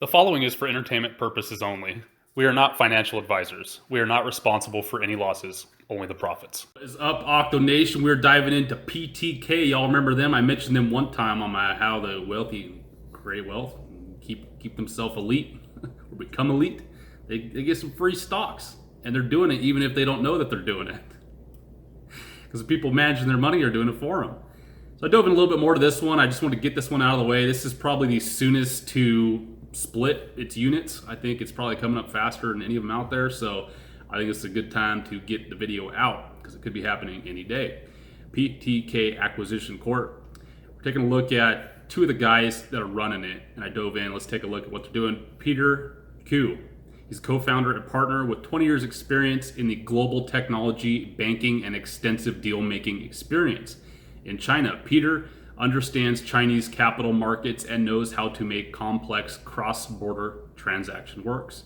The following is for entertainment purposes only. We are not financial advisors. We are not responsible for any losses, only the profits. What is up, Octo Nation? We're diving into PTK. Y'all remember them? I mentioned them one time on my How the Wealthy Create Wealth, keep themselves elite, or become elite. They get some free stocks, and they're doing it even if they don't know that they're doing it. Because the people managing their money are doing it for them. So I dove in a little bit more to this one. I just want to get this one out of the way. This is probably the soonest to split its units. I think it's probably coming up faster than any of them out there, so I think it's a good time to get the video out because it could be happening any day. PTK Acquisition Corp. We're taking a look at two of the guys that are running it, and I dove in. Let's take a look at what they're doing. Peter Q. He's co-founder and partner with 20 years experience in the global technology, banking, and extensive deal-making experience. In China, Peter understands Chinese capital markets and knows how to make complex cross-border transaction works.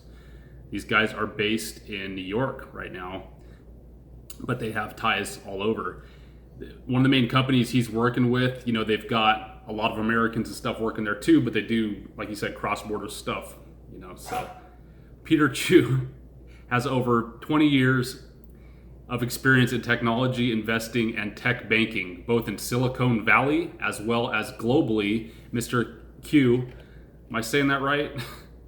These guys are based in New York right now, but they have ties all over. One of the main companies he's working with, they've got a lot of Americans and stuff working there too, but they do, like you said, cross-border stuff, so Peter Chu has over 20 years of experience in technology, investing, and tech banking, both in Silicon Valley as well as globally. Mr. Q, am I saying that right?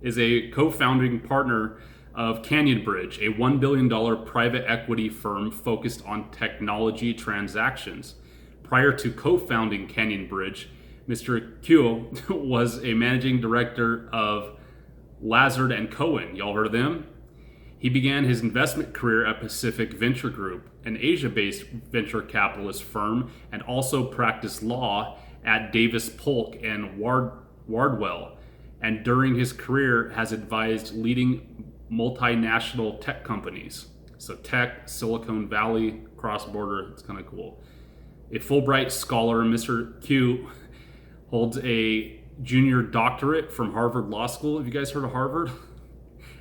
Is a co-founding partner of Canyon Bridge, a $1 billion private equity firm focused on technology transactions. Prior to co-founding Canyon Bridge, Mr. Q was a managing director of Lazard and Cohen. Y'all heard of them? He began his investment career at Pacific Venture Group, an Asia-based venture capitalist firm, and also practiced law at Davis Polk and Wardwell. And during his career has advised leading multinational tech companies. So tech, Silicon Valley, cross-border, it's kind of cool. A Fulbright scholar, Mr. Q holds a junior doctorate from Harvard Law School. Have you guys heard of Harvard?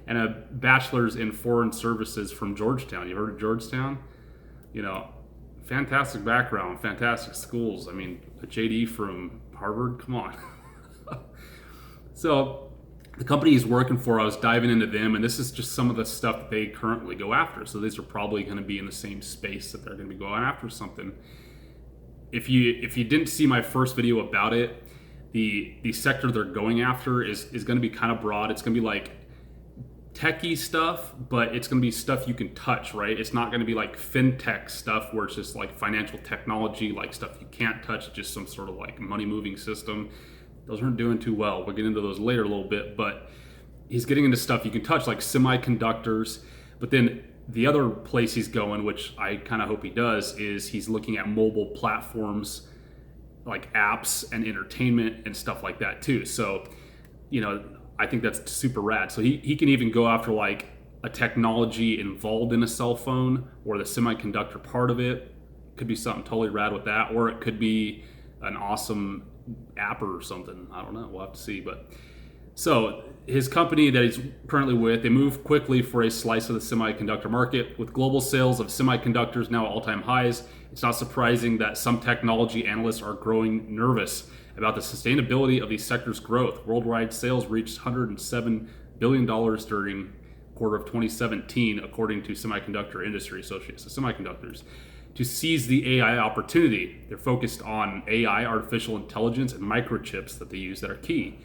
And a bachelor's in foreign services from Georgetown. You heard of Georgetown? Fantastic background, fantastic schools. I mean, a JD from Harvard, come on. So the company he's working for, I was diving into them, and this is just some of the stuff that they currently go after. So these are probably going to be in the same space that they're going to be going after something. If you didn't see my first video about it, the sector they're going after is going to be kind of broad. It's going to be like techie stuff, but it's going to be stuff you can touch, right? It's not going to be like fintech stuff where it's just like financial technology, like stuff you can't touch, just some sort of like money moving system. Those aren't doing too well. We'll get into those later a little bit, but he's getting into stuff you can touch, like semiconductors. But then the other place he's going, which I kind of hope he does, is he's looking at mobile platforms like apps and entertainment and stuff like that too. So, I think that's super rad. So he can even go after like a technology involved in a cell phone or the semiconductor part of it. Could be something totally rad with that, or it could be an awesome app or something. I don't know. We'll have to see. But so his company that he's currently with, they move quickly for a slice of the semiconductor market. With global sales of semiconductors now at all-time highs, it's not surprising that some technology analysts are growing nervous about the sustainability of the sector's growth. Worldwide sales reached $107 billion during quarter of 2017, according to Semiconductor Industry Associates, so semiconductors. To seize the AI opportunity, they're focused on AI, artificial intelligence, and microchips that they use that are key.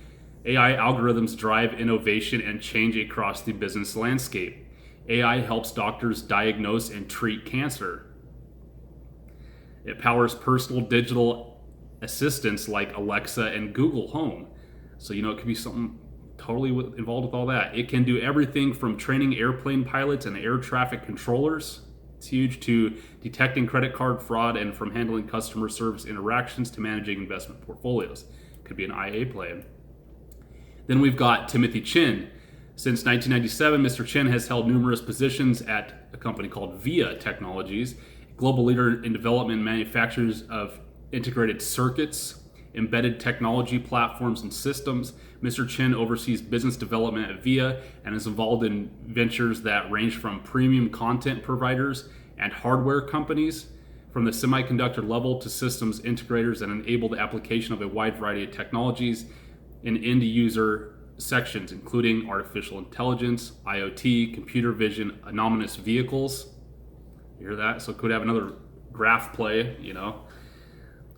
AI algorithms drive innovation and change across the business landscape. AI helps doctors diagnose and treat cancer. It powers personal digital assistants like Alexa and Google Home. So, it could be something totally involved with all that. It can do everything from training airplane pilots and air traffic controllers, it's huge, to detecting credit card fraud, and from handling customer service interactions to managing investment portfolios. Could be an IA play. Then we've got Timothy Chin. Since 1997, Mr. Chin has held numerous positions at a company called VIA Technologies, a global leader in development and manufacturers of integrated circuits, embedded technology platforms, and systems. Mr. Chin oversees business development at VIA and is involved in ventures that range from premium content providers and hardware companies, from the semiconductor level to systems integrators that enable the application of a wide variety of technologies in end user sections, including artificial intelligence, IoT, computer vision, autonomous vehicles. You hear that? So it could have another graph play,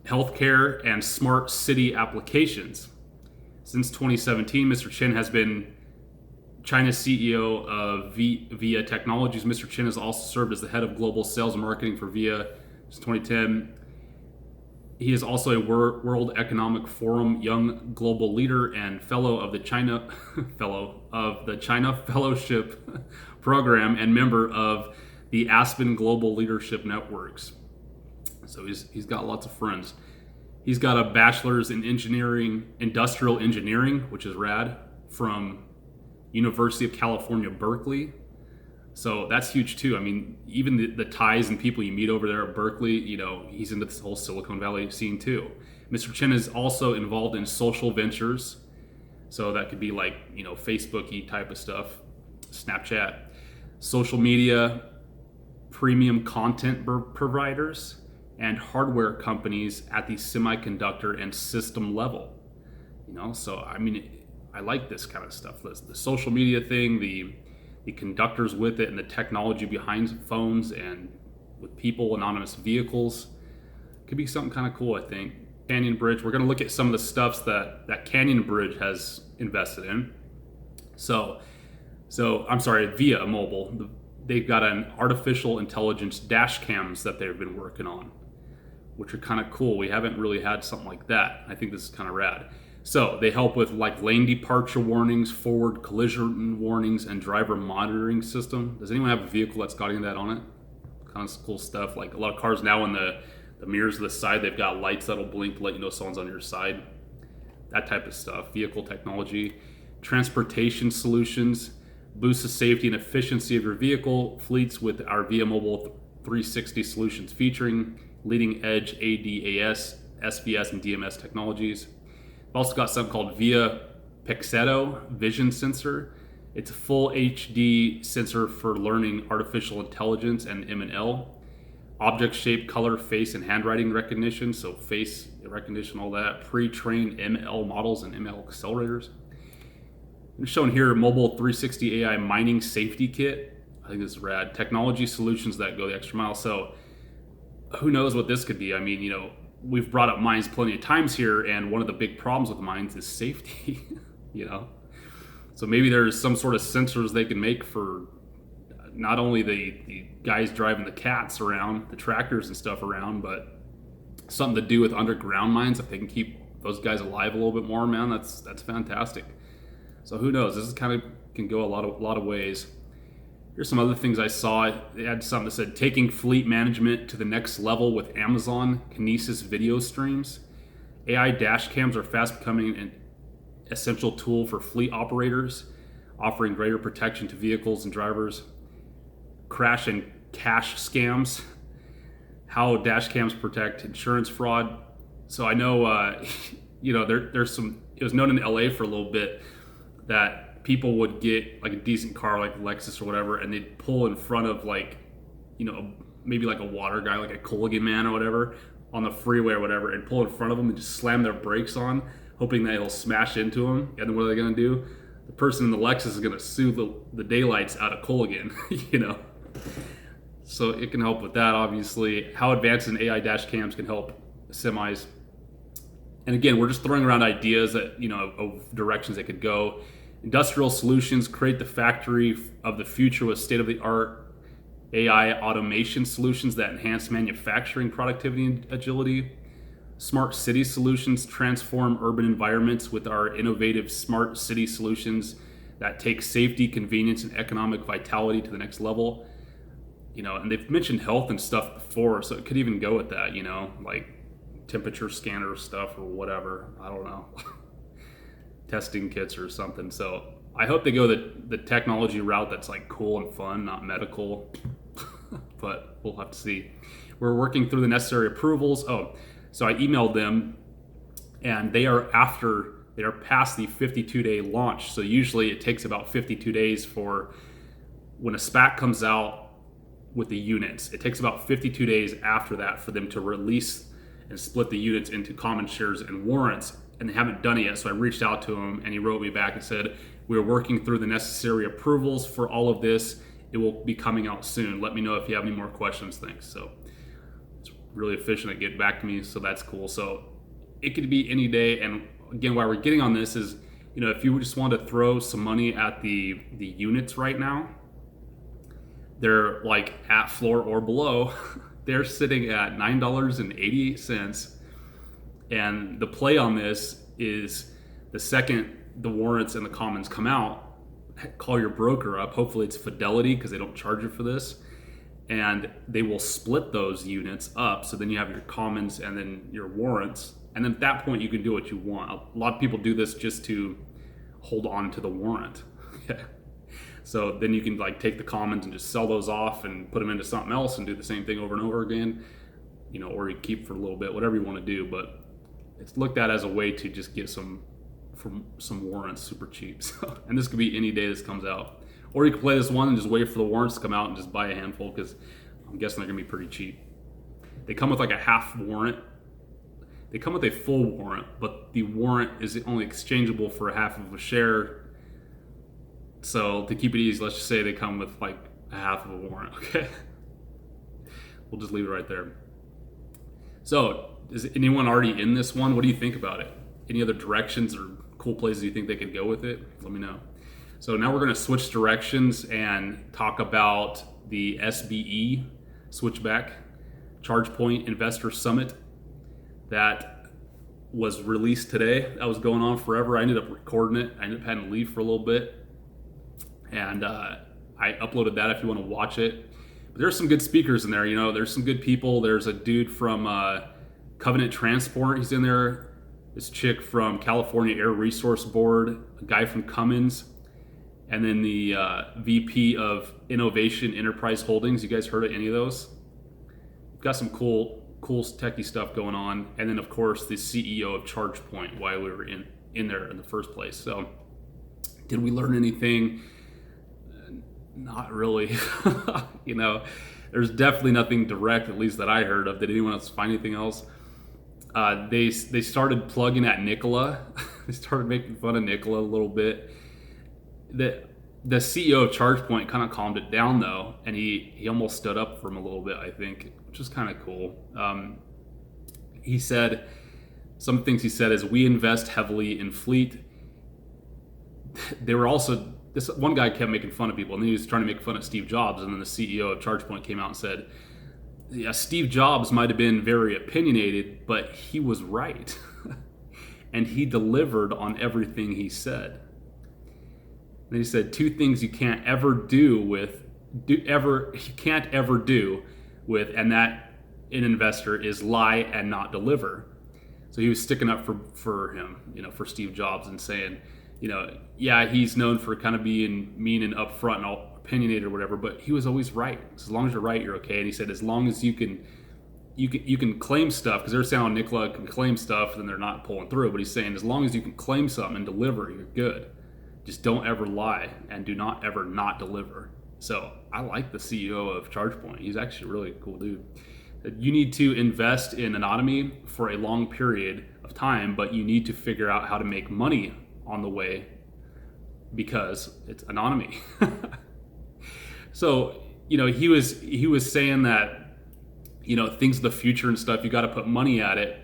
healthcare and smart city applications. Since 2017, Mr. Chen has been China's CEO of VIA Technologies. Mr. Chen has also served as the head of global sales and marketing for VIA since 2010. He is also a World Economic Forum Young Global Leader and fellow of the China Fellowship Program and member of the Aspen Global Leadership Networks. So he's got lots of friends. He's got a bachelor's in industrial engineering, which is rad, from University of California, Berkeley. So that's huge too. I mean, even the ties and people you meet over there at Berkeley, he's into this whole Silicon Valley scene too. Mr. Chen is also involved in social ventures. So that could be like, Facebook-y type of stuff, Snapchat, social media, premium content providers, and hardware companies at the semiconductor and system level. So I mean, I like this kind of stuff. The social media thing, the conductors with it, and the technology behind phones and with people, autonomous vehicles. Could be something kind of cool, I think. Canyon Bridge, we're going to look at some of the stuffs that Canyon Bridge has invested in. So I'm sorry, via mobile, they've got an artificial intelligence dash cams that they've been working on, which are kind of cool. We haven't really had something like that. I think this is kind of rad. So they help with like lane departure warnings, forward collision warnings, and driver monitoring system. Does anyone have a vehicle that's got any of that on it? Kind of cool stuff. Like a lot of cars now, in the mirrors of the side, they've got lights that'll blink to let you know someone's on your side. That type of stuff. Vehicle technology, transportation solutions, boosts the safety and efficiency of your vehicle fleets with our VIA Mobile 360 solutions featuring leading edge ADAS, SBS, and DMS technologies. We've also got something called VIA Pixeto Vision Sensor. It's a full HD sensor for learning artificial intelligence and M&L. Object shape, color, face, and handwriting recognition. So face recognition, all that. Pre-trained ML models and ML accelerators. I'm shown here Mobile 360 AI Mining Safety Kit. I think this is rad. Technology solutions that go the extra mile. So who knows what this could be? I mean, we've brought up mines plenty of times here, and one of the big problems with mines is safety, So maybe there's some sort of sensors they can make for not only the guys driving the cats around, the tractors and stuff around, but something to do with underground mines. If they can keep those guys alive a little bit more, man, that's fantastic. So who knows? This is kind of can go a lot of ways. Here's some other things I saw. They had something that said taking fleet management to the next level with Amazon Kinesis video streams. AI dash cams are fast becoming an essential tool for fleet operators, offering greater protection to vehicles and drivers. Crash and cash scams. How dash cams protect insurance fraud. So I know, there's some. It was known in LA for a little bit that people would get like a decent car like Lexus or whatever, and they'd pull in front of maybe like a water guy, like a Culligan man or whatever, on the freeway or whatever, and pull in front of them and just slam their brakes on, hoping that it'll smash into them. And then what are they going to do? The person in the Lexus is going to sue the daylights out of Culligan, So it can help with that, obviously. How advances in AI dash cams can help semis. And again, we're just throwing around ideas that, of directions they could go. Industrial solutions create the factory of the future with state-of-the-art AI automation solutions that enhance manufacturing productivity and agility. Smart city solutions transform urban environments with our innovative smart city solutions that take safety, convenience, and economic vitality to the next level. And they've mentioned health and stuff before, so it could even go with that, like temperature scanner stuff or whatever. I don't know. Testing kits or something. So I hope they go the technology route that's like cool and fun, not medical. But we'll have to see. We're working through the necessary approvals. So I emailed them, and they are past the 52-day launch. So usually it takes about 52 days for when a SPAC comes out with the units. It takes about 52 days after that for them to release and split the units into common shares and warrants. and they haven't done it yet. So I reached out to him, and he wrote me back and said, "We are working through the necessary approvals for all of this. It will be coming out soon. Let me know if you have any more questions. Thanks." So it's really efficient at getting back to me, so that's cool. So it could be any day. And again, why we're getting on this is, if you just want to throw some money at the units right now, they're like at floor or below. They're sitting at $9.88. And the play on this is the second the warrants and the commons come out, call your broker up. Hopefully it's Fidelity, because they don't charge you for this. And they will split those units up. So then you have your commons and then your warrants. And then at that point, you can do what you want. A lot of people do this just to hold on to the warrant. So then you can like take the commons and just sell those off and put them into something else and do the same thing over and over again, or you keep for a little bit, whatever you want to do. But it's looked at as a way to just get some warrants super cheap. So, and this could be any day this comes out. Or you can play this one and just wait for the warrants to come out and just buy a handful, because I'm guessing they're going to be pretty cheap. They come with like a half warrant. They come with a full warrant, but the warrant is only exchangeable for a half of a share. So to keep it easy, let's just say they come with like a half of a warrant, okay? We'll just leave it right there. So is anyone already in this one? What do you think about it? Any other directions or cool places you think they could go with it? Let me know. So now we're going to switch directions and talk about the SBE, SwitchBack, ChargePoint Investor Summit that was released today. That was going on forever. I ended up recording it. I ended up having to leave for a little bit. And I uploaded that if you want to watch it. But there's some good speakers in there. There's some good people. There's a dude from Covenant Transport. He's in there. This chick from California Air Resource Board. A guy from Cummins. And then the VP of Innovation Enterprise Holdings. You guys heard of any of those? We've got some cool techie stuff going on. And then, of course, the CEO of ChargePoint, why we were in there in the first place. So did we learn anything? Not really. There's definitely nothing direct, at least that I heard of. Did anyone else find anything else? They started plugging at Nikola. They started making fun of Nikola a little bit. The CEO of ChargePoint kind of calmed it down though, and he almost stood up for him a little bit, I think, which is kind of cool. He said, some things he said is, we invest heavily in fleet. They were also, this one guy kept making fun of people, and he was trying to make fun of Steve Jobs, and then the CEO of ChargePoint came out and said, yeah, Steve Jobs might have been very opinionated, but he was right. And he delivered on everything he said. And he said, two things you can't ever do with, and that an investor is lie and not deliver. So he was sticking up for him, for Steve Jobs, and saying, yeah, he's known for kind of being mean and upfront and all opinionated or whatever, but he was always right. So as long as you're right, you're okay. And he said, as long as you can claim stuff, because they're saying Nikola can claim stuff, then they're not pulling through. But he's saying, as long as you can claim something and deliver, you're good. Just don't ever lie, and do not ever not deliver. So I like the CEO of ChargePoint. He's actually a really cool dude. You need to invest in anonymity for a long period of time, but you need to figure out how to make money on the way, because it's anonymity. So, he was saying that, things of the future and stuff, you got to put money at it,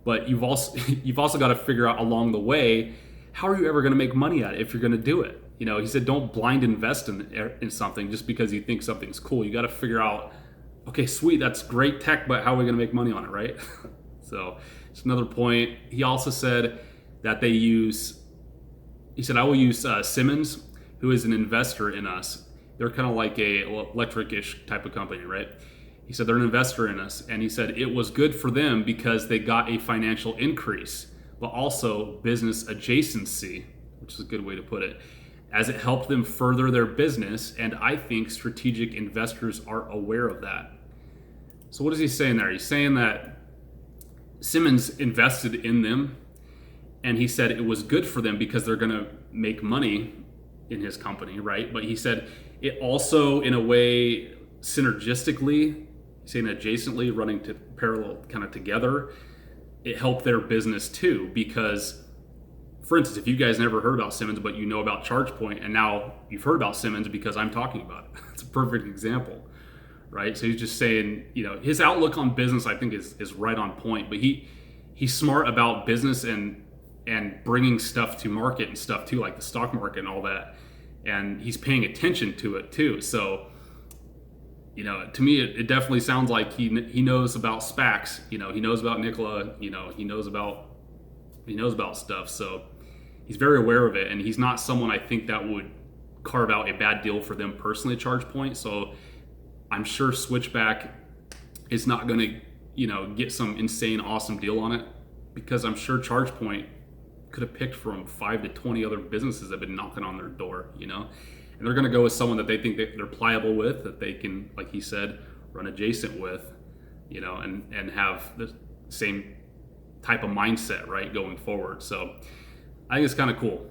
but you've also got to figure out along the way, how are you ever going to make money at it if you're going to do it? He said, don't blind invest in something just because you think something's cool. You got to figure out, okay, sweet, that's great tech, but how are we going to make money on it, right? So it's another point. He also said that he said, I will use Simmons, who is an investor in us. They're kind of like a electric-ish type of company, right? He said they're an investor in us. And he said it was good for them because they got a financial increase, but also business adjacency, which is a good way to put it, as it helped them further their business. And I think strategic investors are aware of that. So what is he saying there? He's saying that Simmons invested in them, and he said it was good for them because they're going to make money in his company, right? But he said it also, in a way, synergistically, saying adjacently, running to parallel kind of together, it helped their business too, because for instance, if you guys never heard about Simmons, but you know about ChargePoint, and now you've heard about Simmons because I'm talking about it. It's a perfect example, right? So he's just saying, his outlook on business, I think, is right on point. But he's smart about business and bringing stuff to market and stuff too, like the stock market and all that. And he's paying attention to it too. So, to me, it definitely sounds like he knows about SPACs. He knows about Nikola. He knows about stuff. So he's very aware of it, and he's not someone I think that would carve out a bad deal for them personally at ChargePoint. So I'm sure SwitchBack is not going to, get some insane, awesome deal on it, because I'm sure ChargePoint could have picked from 5 to 20 other businesses that have been knocking on their door, and they're going to go with someone that they think that they're pliable with, that they can, like he said, run adjacent with, and have the same type of mindset, right, going forward. So I think it's kind of cool.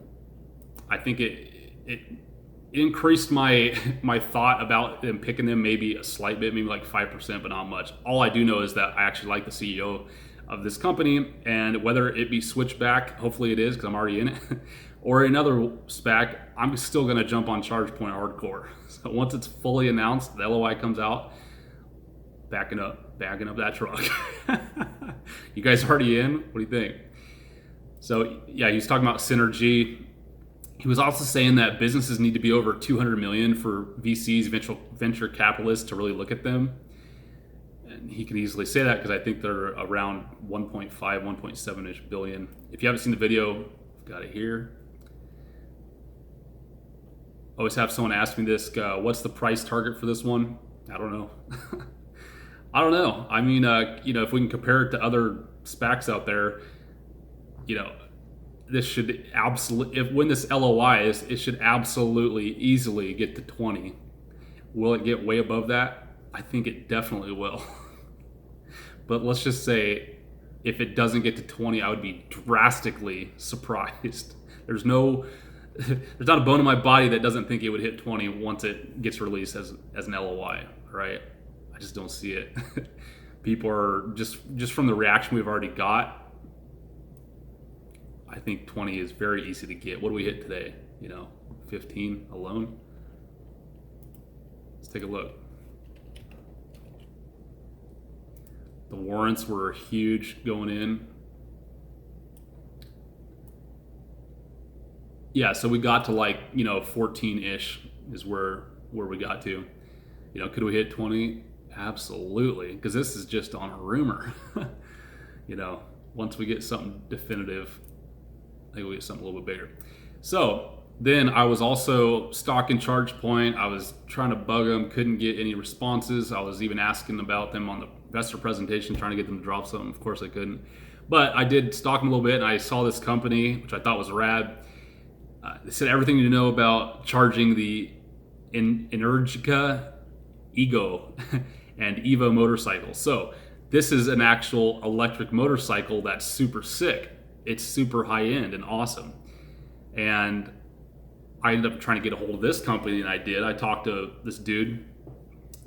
I think it increased my thought about them picking them maybe a slight bit, maybe like 5%, but not much. All I do know is that I actually like the CEO of this company, and whether it be SwitchBack, hopefully it is because I'm already in it, or another SPAC, I'm still going to jump on ChargePoint hardcore. So once it's fully announced, the LOI comes out, bagging up that truck. You guys already in? What do you think? So yeah, he was talking about synergy. He was also saying that businesses need to be over 200 million for VCs, venture capitalists, to really look at them. And he can easily say that because I think they're around 1.5, 1.7-ish billion. If you haven't seen the video, I've got it here. Always have someone ask me this, what's the price target for this one? I don't know. I don't know. I mean, if we can compare it to other SPACs out there, this should absolutely, when this LOI is, it should absolutely easily get to 20. Will it get way above that? I think it definitely will. But let's just say if it doesn't get to 20, I would be drastically surprised. There's not a bone in my body that doesn't think it would hit 20 once it gets released as an LOI, right? I just don't see it. People are just from the reaction we've already got, I think 20 is very easy to get. What do we hit today? 15 alone? Let's take a look. The warrants were huge going in. Yeah, so we got to 14-ish is where we got to. Could we hit 20? Absolutely, because this is just on a rumor. Once we get something definitive, I think we'll get something a little bit bigger. So then I was also stalking ChargePoint. I was trying to bug them, couldn't get any responses. I was even asking about them on the investor presentation, trying to get them to drop something. Of course I couldn't. But I did stalk them a little bit, and I saw this company, which I thought was rad. They said everything you know about charging the Energica Ego and Evo motorcycles. So this is an actual electric motorcycle that's super sick. It's super high end and awesome. And I ended up trying to get a hold of this company, and I did. I talked to this dude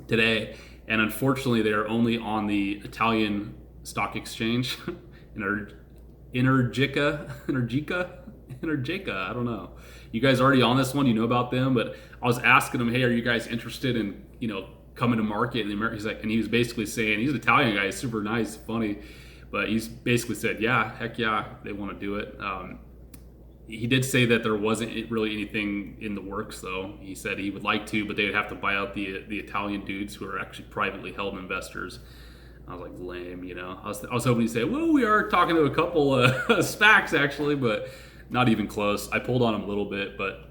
today, and unfortunately they're only on the Italian stock exchange. Energica, I don't know. You guys already on this one, you know about them, but I was asking him, hey, are you guys interested in, coming to market in America? He's like, and he was basically saying, he's an Italian guy, he's super nice, funny, but he's basically said, yeah, heck yeah, they want to do it. He did say that there wasn't really anything in the works, though. He said he would like to, but they would have to buy out the Italian dudes who are actually privately held investors. I was like, lame, I was hoping he'd say, well, we are talking to a couple SPACs actually, but not even close. I pulled on him a little bit, but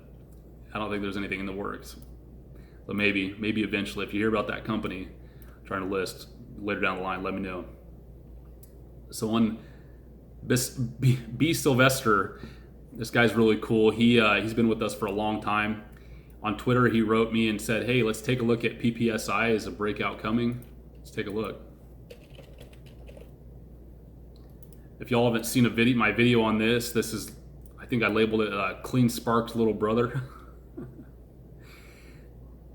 I don't think there's anything in the works. But maybe eventually, if you hear about that company trying to list later down the line, let me know. So on B. Sylvester, this guy's really cool. He's been with us for a long time. On Twitter, he wrote me and said, hey, let's take a look at PPSI as a breakout coming. Let's take a look. If y'all haven't seen my video on this is, I think I labeled it Clean Spark's little brother.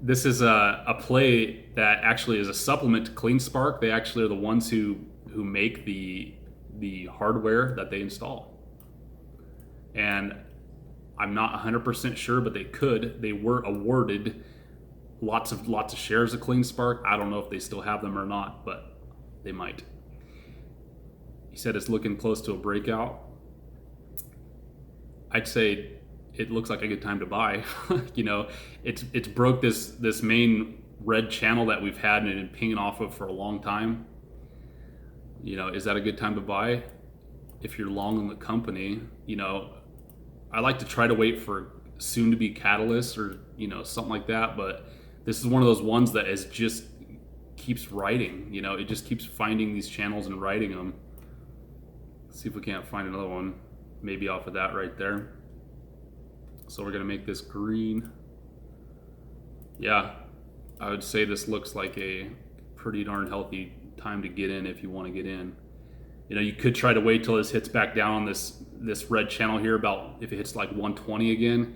This is a play that actually is a supplement to Clean Spark. They actually are the ones who make the the hardware that they install. And I'm not 100% sure, but they could. They were awarded lots of shares of CleanSpark. I don't know if they still have them or not, but they might. He said it's looking close to a breakout. I'd say it looks like a good time to buy. You know, it's broke this main red channel that we've had and been pinging off of for a long time. You know, is that a good time to buy? If you're long on the company, you know, I like to try to wait for soon to be catalysts or, you know, something like that. But this is one of those ones that is just keeps writing, you know, it just keeps finding these channels and writing them. Let's see if we can't find another one, maybe off of that right there. So we're gonna make this green. Yeah, I would say this looks like a pretty darn healthy time to get in if you want to get in. You know, you could try to wait till this hits back down on this red channel here, about if it hits like 120 again.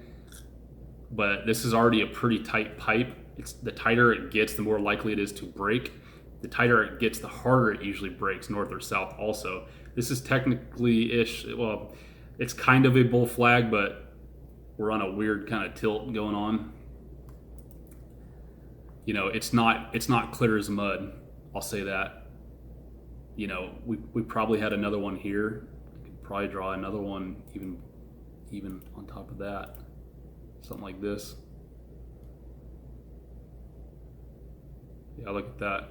But this is already a pretty tight pipe. It's the tighter it gets, the more likely it is to break. The tighter it gets, the harder it usually breaks, north or south also. This is technically-ish, well, it's kind of a bull flag, but we're on a weird kind of tilt going on. You know, it's not clear as mud, I'll say that. You know, we probably had another one here. We could probably draw another one even on top of that. Something like this. Yeah, look at that.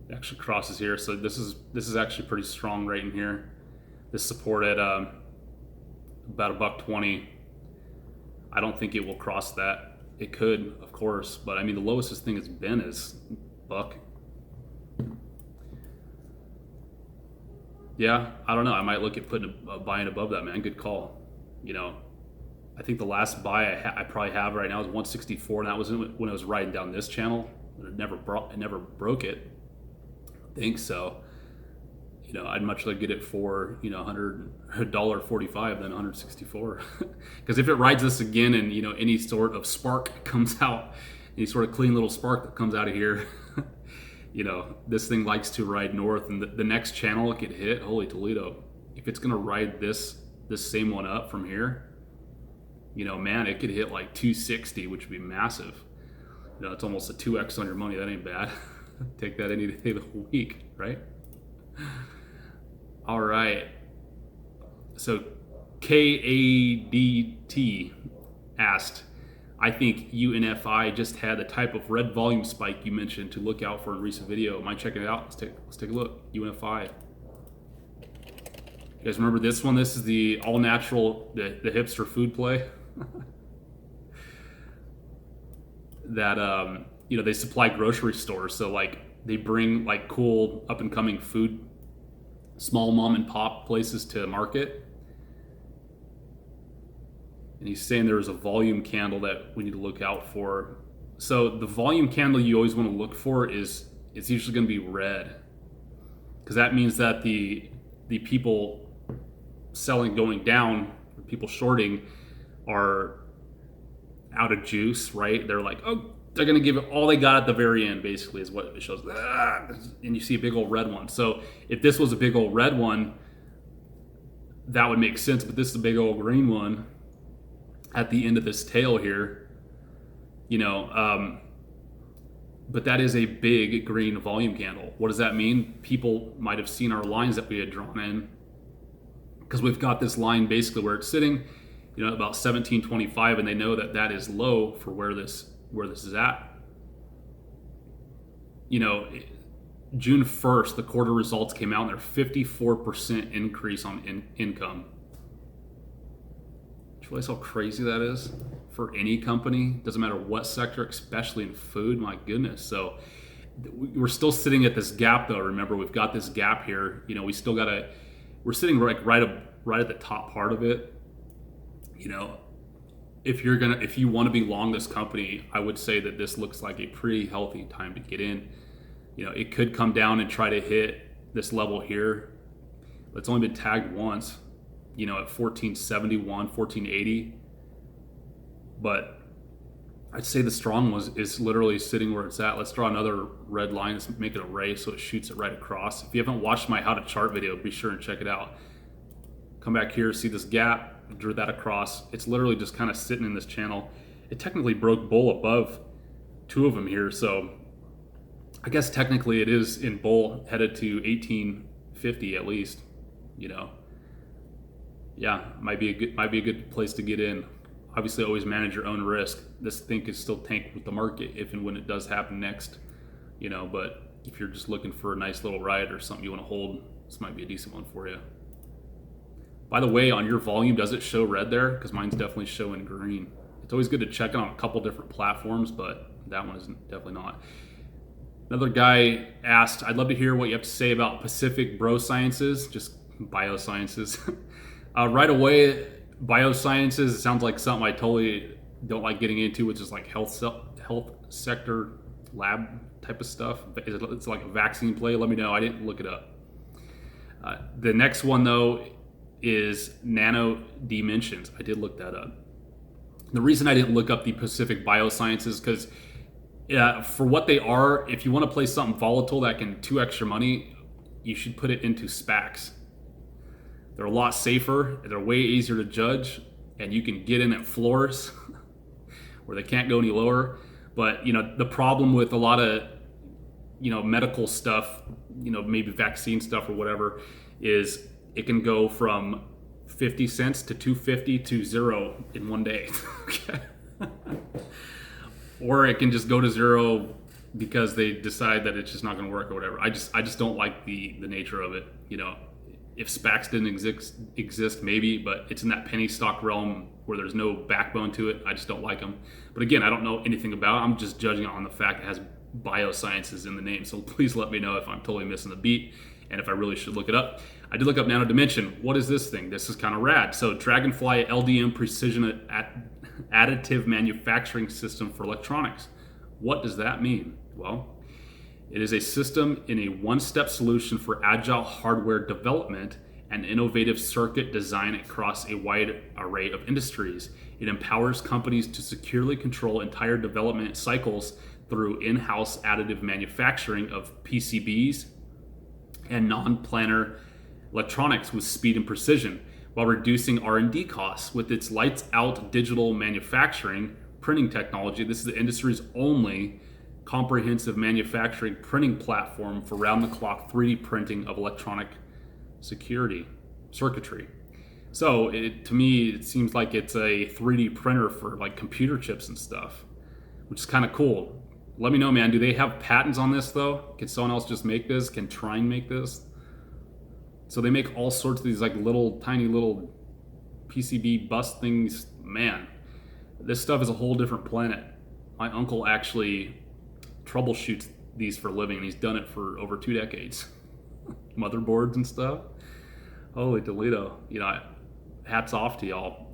It actually crosses here, so this is actually pretty strong right in here. This support at about $1.20. I don't think it will cross that. It could, of course, but I mean the lowest this thing has been is $1. Yeah, I don't know. I might look at putting a buy in above that, man. Good call. You know, I think the last buy I probably have right now is 164, and that was when it was riding down this channel. It never broke it. I think so. You know, I'd much rather get it for, you know, $145 than 164. Because if it rides this again and, you know, any sort of spark comes out, any sort of clean little spark that comes out of here, you know, this thing likes to ride north, and the next channel it could hit, holy Toledo, if it's gonna ride this same one up from here, you know, man, it could hit like 260, which would be massive. You know, it's almost a 2x on your money. That ain't bad. Take that any day of the week, right? All right. So KADT asked, I think UNFI just had the type of red volume spike you mentioned to look out for in a recent video. Am I checking it out? Let's take a look. UNFI. You guys remember this one? This is the all natural, the hipster food play. That you know, they supply grocery stores, so like they bring like cool up and coming food, small mom and pop places to market. And he's saying there is a volume candle that we need to look out for. So the volume candle you always want to look for it's usually going to be red, because that means that the people selling going down, or people shorting, are out of juice, right? They're like, oh, they're going to give it all they got at the very end, basically, is what it shows. And you see a big old red one. So if this was a big old red one, that would make sense, but this is a big old green one at the end of this tail here, you know, but that is a big green volume candle. What does that mean? People might have seen our lines that we had drawn in, because we've got this line basically where it's sitting, you know, about 1725, and they know that that is low for where this is at. You know, June 1st, the quarter results came out, and they're 54% increase on income. Do you realize how crazy that is for any company? Doesn't matter what sector, especially in food. My goodness. So we're still sitting at this gap, though. Remember, we've got this gap here. You know, we're sitting right at the top part of it. You know, if you want to be long this company, I would say that this looks like a pretty healthy time to get in. You know, it could come down and try to hit this level here. It's only been tagged once, you know, at 1471, 1480. But I'd say the strong was is literally sitting where it's at. Let's draw another red line. Let's make it a ray so it shoots it right across. If you haven't watched my how to chart video, be sure and check it out. Come back here, see this gap, drew that across. It's literally just kind of sitting in this channel. It technically broke bull above two of them here, so I guess technically it is in bull headed to 1850 at least. You know, yeah, might be a good place to get in. Obviously, always manage your own risk. This thing could still tank with the market if and when it does happen next, you know, but if you're just looking for a nice little ride or something you want to hold, this might be a decent one for you. By the way, on your volume, does it show red there? Because mine's definitely showing green. It's always good to check it on a couple different platforms, but that one is definitely not. Another guy asked, I'd love to hear what you have to say about Pacific Bro Sciences, just biosciences. Right away, biosciences, it sounds like something I totally don't like getting into, which is like health sector lab type of stuff. It's like a vaccine play. Let me know. I didn't look it up. The next one, though, is nano dimensions. I did look that up. The reason I didn't look up the Pacific Biosciences because for what they are, if you want to play something volatile that can 2x your money, you should put it into SPACs. They're a lot safer, they're way easier to judge, and you can get in at floors where they can't go any lower. But you know, the problem with a lot of, you know, medical stuff, you know, maybe vaccine stuff or whatever, is it can go from 50 cents to 250 to zero in one day. Okay. Or it can just go to zero because they decide that it's just not going to work or whatever. I just don't like the nature of it. You know, if SPACs didn't exist, maybe, but it's in that penny stock realm where there's no backbone to it. I just don't like them. But again, I don't know anything about it. I'm just judging it on the fact it has biosciences in the name. So please let me know if I'm totally missing the beat and if I really should look it up. I did look up Nano Dimension. What is this thing? This is kind of rad. So Dragonfly LDM Precision Additive Manufacturing System for Electronics. What does that mean? Well, it is a system in a one-step solution for agile hardware development and innovative circuit design across a wide array of industries. It empowers companies to securely control entire development cycles through in-house additive manufacturing of PCBs and non-planar electronics with speed and precision, while reducing R&D costs. With its lights-out digital manufacturing printing technology, this is the industry's only comprehensive manufacturing printing platform for round-the-clock 3D printing of electronic circuitry. So to me, it seems like it's a 3D printer for like computer chips and stuff, which is kind of cool. Let me know, man. Do they have patents on this though? Can someone else just make this? Can TRNE make this? So they make all sorts of these like tiny little PCB bus things. Man, this stuff is a whole different planet. My uncle actually troubleshoots these for a living, and he's done it for over 2 decades. Motherboards and stuff. Holy Toledo. You know, hats off to y'all.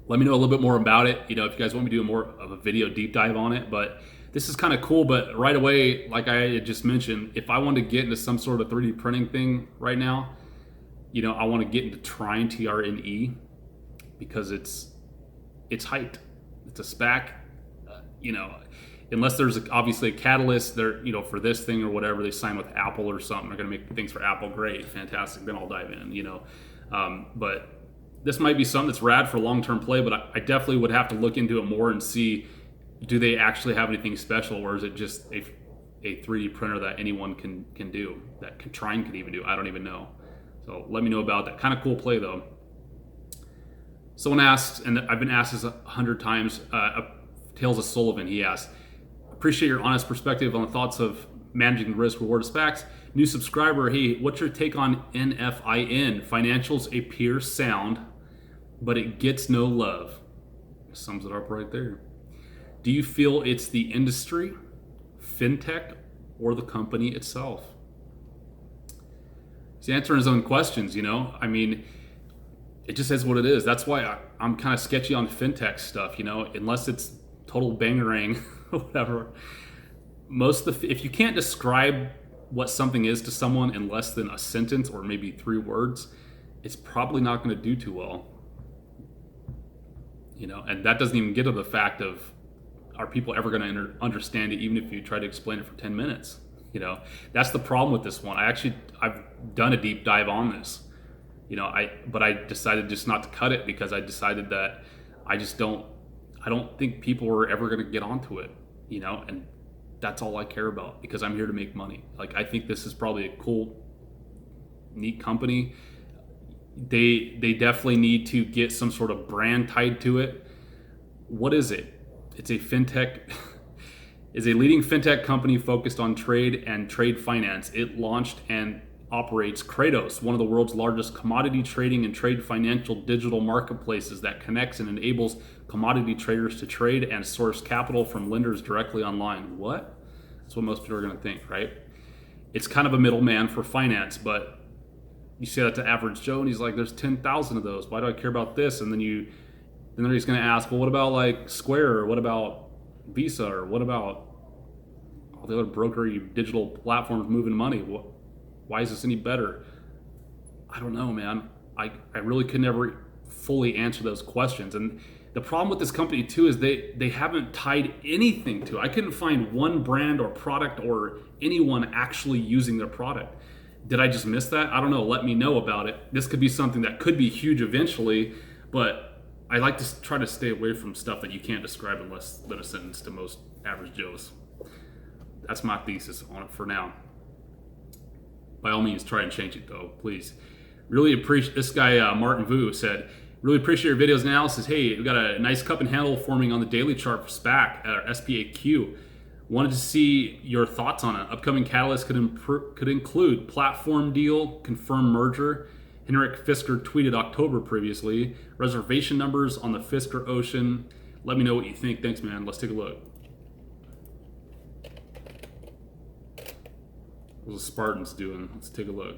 Let me know a little bit more about it. You know, if you guys want me to do more of a video deep dive on it, but this is kind of cool. But right away, like I had just mentioned, if I want to get into some sort of 3D printing thing right now, you know, I want to get into trying TRNE because it's hyped. It's a SPAC, you know, unless there's obviously a catalyst there, you know, for this thing or whatever, they sign with Apple or something. They're going to make things for Apple. Great, fantastic. Then I'll dive in, you know. But this might be something that's rad for long-term play, but I definitely would have to look into it more and see, do they actually have anything special, or is it just a 3D printer that anyone can do, that TRNE can even do? I don't even know. So let me know about that. Kind of cool play though. Someone asked, and I've been asked this 100 times, Tales of Sullivan, he asked, appreciate your honest perspective on the thoughts of managing the risk reward of SPACs. New subscriber, hey, what's your take on NFIN? Financials appear sound, but it gets no love. Sums it up right there. Do you feel it's the industry, fintech, or the company itself? He's answering his own questions, you know? I mean, it just is what it is. That's why I'm kind of sketchy on fintech stuff, you know? Unless it's total bangerang or whatever. If you can't describe what something is to someone in less than a sentence or maybe 3 words, it's probably not going to do too well. You know, and that doesn't even get to the fact of are people ever going to understand it, even if you try to explain it for 10 minutes? That's the problem with this one. I've done a deep dive on this, but I decided just not to cut it because I decided that I don't think people are ever going to get onto it, and that's all I care about because I'm here to make money. Like, I think this is probably a cool, neat company. They definitely need to get some sort of brand tied to it. What is it? It's a fintech. Is a leading fintech company focused on trade and trade finance. It launched and operates Kratos, one of the world's largest commodity trading and trade financial digital marketplaces that connects and enables commodity traders to trade and source capital from lenders directly online. What? That's what most people are going to think, right? It's kind of a middleman for finance, but you say that to average Joe and he's like, there's 10,000 of those. Why do I care about this? And then he's going to ask, well, what about like Square, or what about Visa, or what about all the other brokery digital platforms moving money? Why is this any better? I don't know, man. I really could never fully answer those questions. And the problem with this company too is they haven't tied anything to it. I couldn't find one brand or product or anyone actually using their product. Did I just miss that? I don't know. Let me know about it. This could be something that could be huge eventually, but I like to try to stay away from stuff that you can't describe in less than a sentence to most average Joes. That's my thesis on it for now. By all means, try and change it though, please. Really appreciate, this guy, Martin Vu said, really appreciate your videos and analysis. Hey, we got a nice cup and handle forming on the daily chart for SPAC, SPAQ. Wanted to see your thoughts on it. Upcoming catalysts could include platform deal, confirmed merger. Henrik Fisker tweeted October previously. Reservation numbers on the Fisker Ocean. Let me know what you think. Thanks, man. Let's take a look. What the Spartans doing? Let's take a look.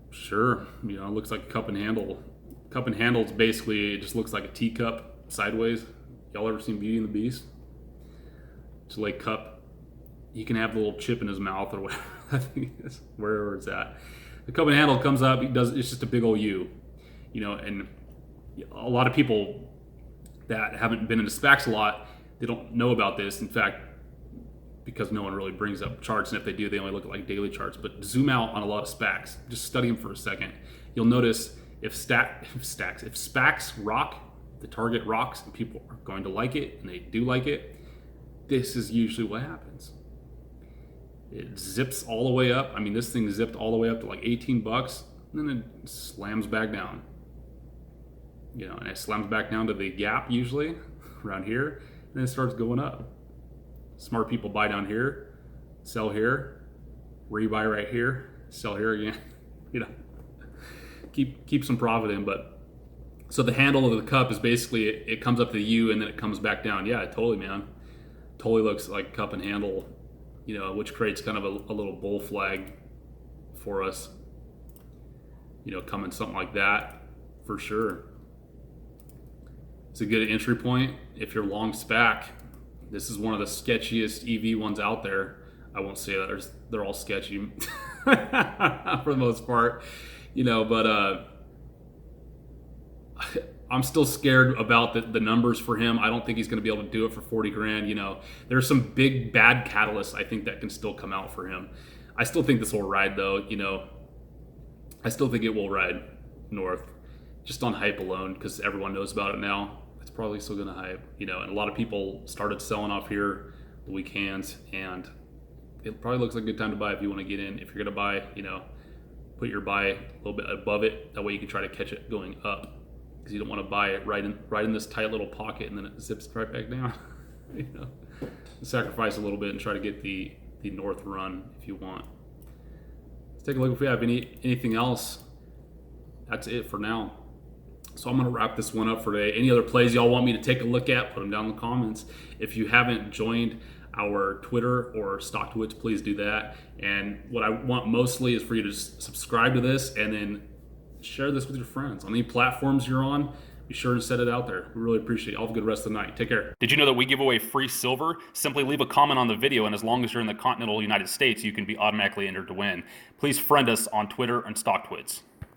Sure, it looks like a cup and handle. Cup and handle is basically, it just looks like a teacup sideways. Y'all ever seen Beauty and the Beast? It's like cup. He can have the little chip in his mouth or whatever. I think it's wherever it's at. The cup and handle comes up. It's just a big old U, And a lot of people that haven't been into SPACs a lot, they don't know about this. In fact, because no one really brings up charts, and if they do, they only look at like daily charts. But zoom out on a lot of SPACs. Just study them for a second. You'll notice if SPACs rock, the target rocks, and people are going to like it, and they do like it, this is usually what happens. It zips all the way up. I mean, this thing zipped all the way up to like 18 bucks, and then it slams back down. And it slams back down to the gap usually around here, and then it starts going up. Smart people buy down here, sell here, rebuy right here, sell here again. Keep some profit in. But so the handle of the cup is basically it comes up to the U and then it comes back down. Yeah, totally, man. Totally looks like cup and handle, which creates kind of a little bull flag for us. Coming something like that for sure. It's a good entry point if you're long SPAC. This is one of the sketchiest EV ones out there. I won't say that they're all sketchy for the most part, but I'm still scared about the numbers for him. I don't think he's going to be able to do it for 40 grand. There's some big bad catalysts I think that can still come out for him. I still think this will ride though, I still think it will ride north just on hype alone because everyone knows about it now. It's probably still going to hype, and a lot of people started selling off here the weak hands, and it probably looks like a good time to buy if you want to get in. If you're going to buy, put your buy a little bit above it. That way you can try to catch it going up because you don't want to buy it right in this tight little pocket and then it zips right back down. Sacrifice a little bit and try to get the north run if you want. Let's take a look if we have anything else. That's it for now. So I'm going to wrap this one up for today. Any other plays y'all want me to take a look at, put them down in the comments. If you haven't joined our Twitter or StockTwits, please do that. And what I want mostly is for you to just subscribe to this and then share this with your friends. On any platforms you're on, be sure to set it out there. We really appreciate it. All have a good rest of the night. Take care. Did you know that we give away free silver? Simply leave a comment on the video, and as long as you're in the continental United States, you can be automatically entered to win. Please friend us on Twitter and StockTwits.